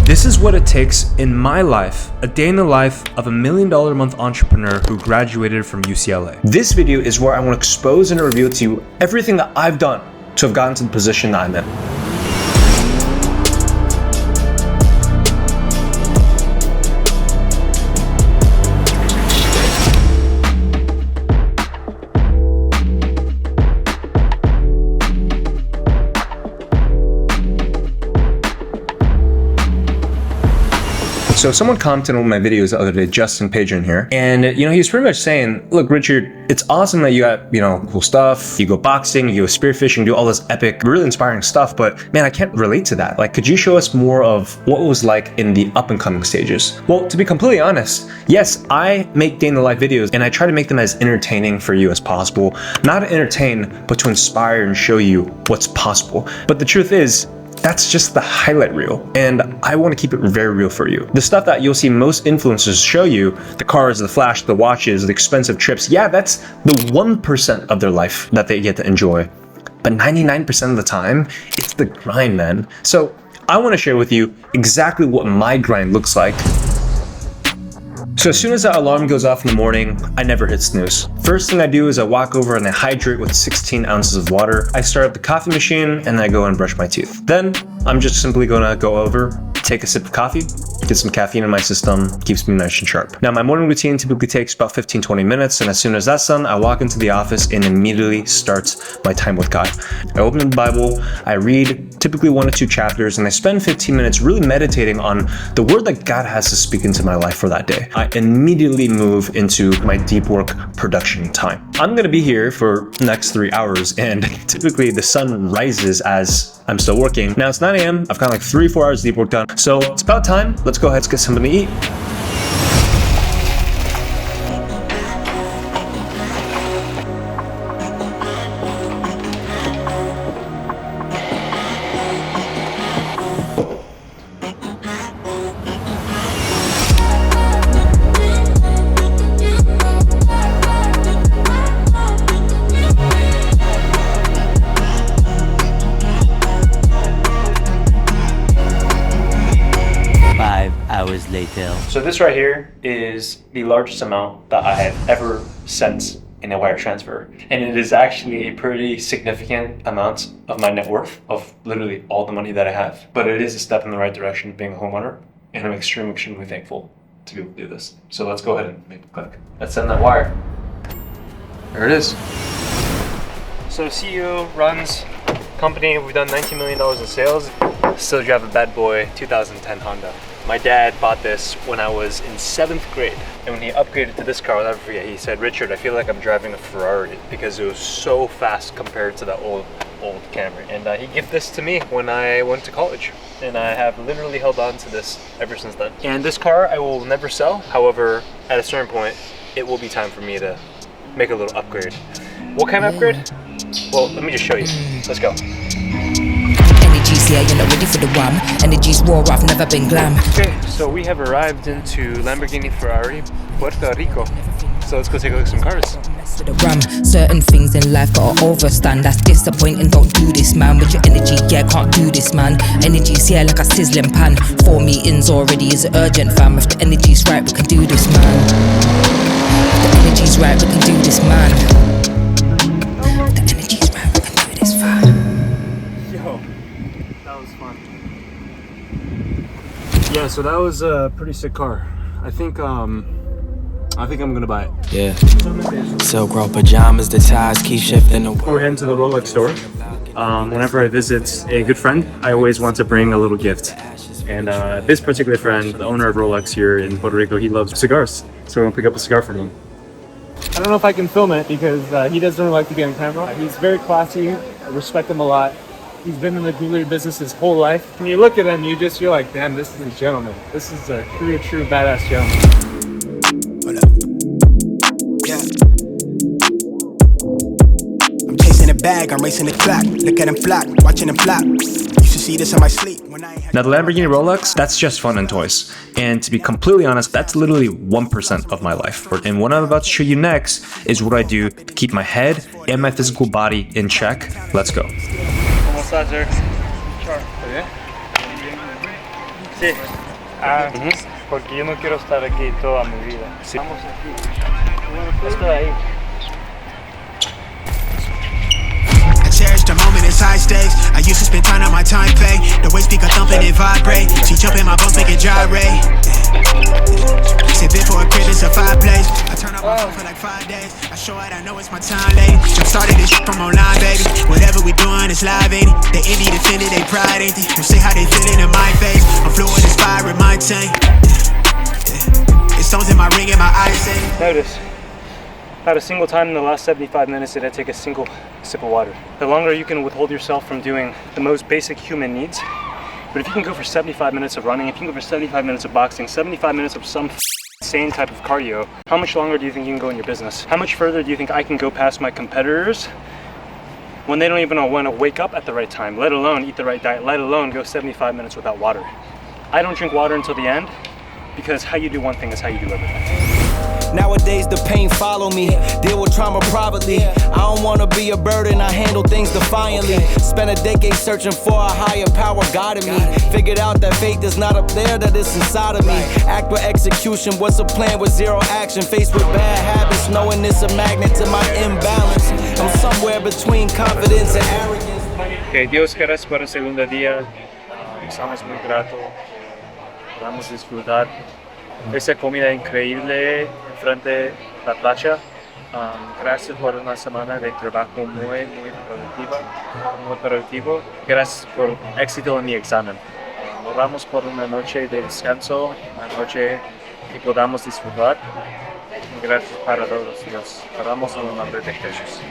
This is what it takes in my life, a day in the life of $1 million a month entrepreneur who graduated from UCLA. This video is where I want to expose and reveal to you everything that I've done to have gotten to the position that I'm in. So someone commented on my videos the other day, Justin Pageant here, and he was pretty much saying, look, Richard, it's awesome that you got, cool stuff, you go boxing, you go spearfishing, do all this epic, really inspiring stuff, but man, I can't relate to that. Like, could you show us more of what it was like in the up and coming stages? Well, to be completely honest, yes, I make day in the life videos and I try to make them as entertaining for you as possible. Not to entertain, but to inspire and show you what's possible. But the truth is, that's just the highlight reel, and I want to keep it very real for you. The stuff that you'll see most influencers show you, the cars, the flash, the watches, the expensive trips, yeah, that's the 1% of their life that they get to enjoy. But 99% of the time, it's the grind, man. So I want to share with you exactly what my grind looks like. So as soon as that alarm goes off in the morning, I never hit snooze. First thing I do is I walk over and I hydrate with 16 ounces of water. I start up the coffee machine and I go and brush my teeth. Then I'm just simply gonna go over, take a sip of coffee, get some caffeine in my system, keeps me nice and sharp. Now my morning routine typically takes about 15-20 minutes, and as soon as that's done, I walk into the office and immediately starts my time with God. I open the Bible, I read typically 1 or 2 chapters, and I spend 15 minutes really meditating on the word that God has to speak into my life for that day. I immediately move into my deep work production time. I'm gonna be here for the next 3 hours, and typically the sun rises as I'm still working. Now it's 9 a.m. I've got like 3-4 hours deep work done. So it's about time. Let's go ahead and get something to eat. Hours later. So this right here is the largest amount that I have ever sent in a wire transfer. And it is actually a pretty significant amount of my net worth, of literally all the money that I have. But it is a step in the right direction being a homeowner. And I'm extremely thankful to be able to do this. So let's go ahead and make it click. Let's send that wire. There it is. So CEO runs company. We've done $19 million in sales. Still drive a bad boy 2010 Honda. My dad bought this when I was in 7th grade. And when he upgraded to this car, I'll never forget, he said, Richard, I feel like I'm driving a Ferrari because it was so fast compared to the old Camry. And he gifted this to me when I went to college. And I have literally held on to this ever since then. And this car I will never sell. However, at a certain point, it will be time for me to make a little upgrade. What kind of upgrade? Well, let me just show you. Let's go. Yeah, you're not ready for the one. Energy's war, I've never been glam. Okay, so we have arrived into Lamborghini Ferrari, Puerto Rico. So let's go take a look at some cars. Certain things in life gotta overstand. That's disappointing, don't do this, man. With your energy, yeah, can't do this, man. Energy's here like a sizzling pan. 4 meetings already is urgent, fam. If the energy's right, we can do this, man. If the energy's right, we can do this, man. If the energy's right, we can do this, fam. That was fun. Yeah, so that was a pretty sick car. I think I'm gonna buy it. Yeah. Silk roll pajamas, the ties keep shifting. We're heading to the Rolex store. Whenever I visit a good friend, I always want to bring a little gift. And this particular friend, the owner of Rolex here in Puerto Rico, he loves cigars. So I'm gonna pick up a cigar from him. I don't know if I can film it because he doesn't really like to be on camera. He's very classy. I respect him a lot. He's been in the jewelry business his whole life. When you look at him, you're like, damn, this is a gentleman. This is a true badass gentleman. What up? Yeah. I'm chasing a bag, I'm racing the clock. Look at him flock, watching him flop. Used to see this in my sleep. Now the Lamborghini Rolex, that's just fun and toys. And to be completely honest, that's literally 1% of my life. And what I'm about to show you next is what I do to keep my head and my physical body in check. Let's go. Almost there. Sure. Sí. Ah, porque yo no quiero estar aquí toda mi vida. Sí. Estamos aquí. Estoy ahí. I cherish the moment, it's high stakes. I used to spend time on my time pay. The way speaker thumping and vibrate. She jumping my bones, make it gyrate. Sit there for a crib, it's a fireplace. I turn up my phone for like 5 days. I show it, I know it's my time, lady. Jump started this shit from online, baby. Whatever we doing, it's live, ain't it? They envy, defended, they pride, ain't they? You say how they feeling in my face. I'm fluid, inspired, my tank. It's stones in my ring and my eyes, ain't it? Notice, not a single time in the last 75 minutes did I take a single sip of water. The longer you can withhold yourself from doing the most basic human needs, but if you can go for 75 minutes of running, if you can go for 75 minutes of boxing, 75 minutes of some insane type of cardio, how much longer do you think you can go in your business? How much further do you think I can go past my competitors when they don't even want to wake up at the right time, let alone eat the right diet, let alone go 75 minutes without water? I don't drink water until the end because how you do one thing is how you do everything. Nowadays the pain follow me, deal with trauma privately. I don't wanna be a burden, I handle things defiantly. Spent a decade searching for a higher power guiding me. Figured out that faith is not up there, that it's inside of me. Act with execution, what's a plan with zero action? Faced with bad habits, knowing it's a magnet to my imbalance. I'm somewhere between confidence and arrogance. Okay, Dios, gracias por el segundo día. Estamos muy gratos. Podamos disfrutar esa comida increíble frente a la playa. Gracias por una semana de trabajo muy productivo. Gracias por éxito en mi examen. Oramos por una noche de descanso, una noche que podamos disfrutar. Gracias para todos, Dios. Oramos en el nombre de Jesús.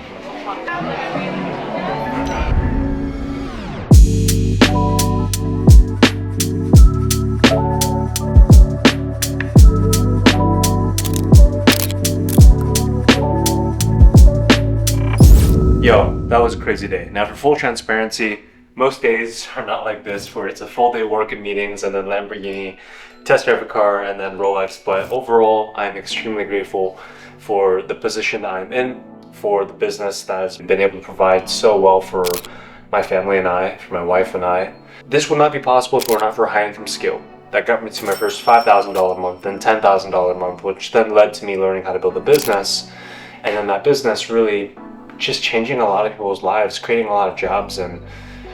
Yo, that was a crazy day. Now for full transparency, most days are not like this where it's a full day work and meetings and then Lamborghini, test drive a car and then Rolex, but overall I'm extremely grateful for the position that I'm in, for the business that has been able to provide so well for my family and I, for my wife and I. This would not be possible if it were not for a high income skill. That got me to my first $5,000 a month, then $10,000 a month, which then led to me learning how to build a business. And then that business really just changing a lot of people's lives, creating a lot of jobs, and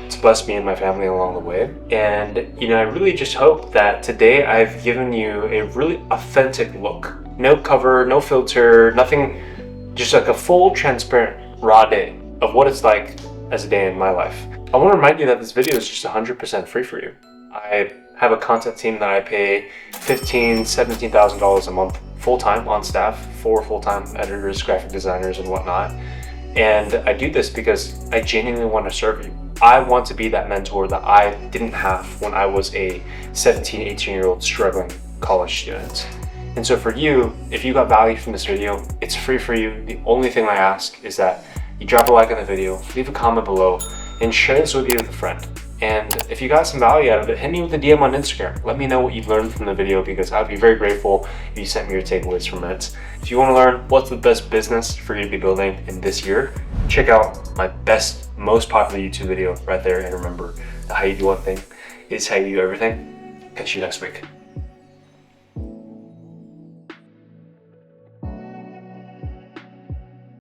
it's blessed me and my family along the way. And I really just hope that today I've given you a really authentic look. No cover, no filter, nothing, just like a full, transparent, raw day of what it's like as a day in my life. I want to remind you that this video is just 100% free for you. I have a content team that I pay $15,000, $17,000 a month full-time on staff, 4 full-time editors, graphic designers, and whatnot. And I do this because I genuinely want to serve you. I want to be that mentor that I didn't have when I was a 17, 18-year-old struggling college student. And so for you, if you got value from this video, it's free for you. The only thing I ask is that you drop a like on the video, leave a comment below, and share this video with a friend. And if you got some value out of it, hit me with a DM on Instagram. Let me know what you've learned from the video because I'd be very grateful if you sent me your takeaways from it. If you want to learn what's the best business for you to be building in this year, check out my best, most popular YouTube video right there. And remember that how you do one thing is how you do everything. Catch you next week.